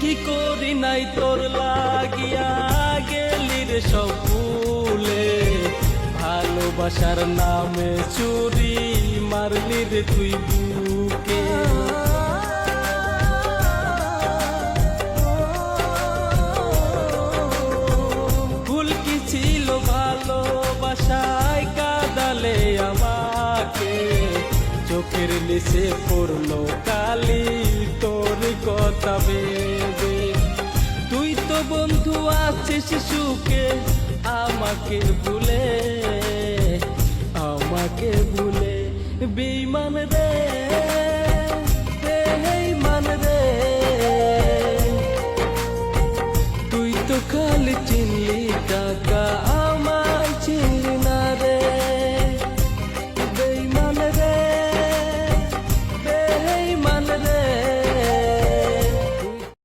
কি করি নাই তোর লাগিয়া গেলি রে সব ভুলে, ভালোবাসার নামে চুরি মারলি রে তুই বুকে। ভুল কি ছিল ভালোবাসায় কাঁদালে আমাকে, চোখের নিচে পড়লো কালি তোর কথা ভেবে। তুই তো বন্ধু আছিস সুখে আমাকে ভুলে, আমাকে ভুলে বেঈমান রে।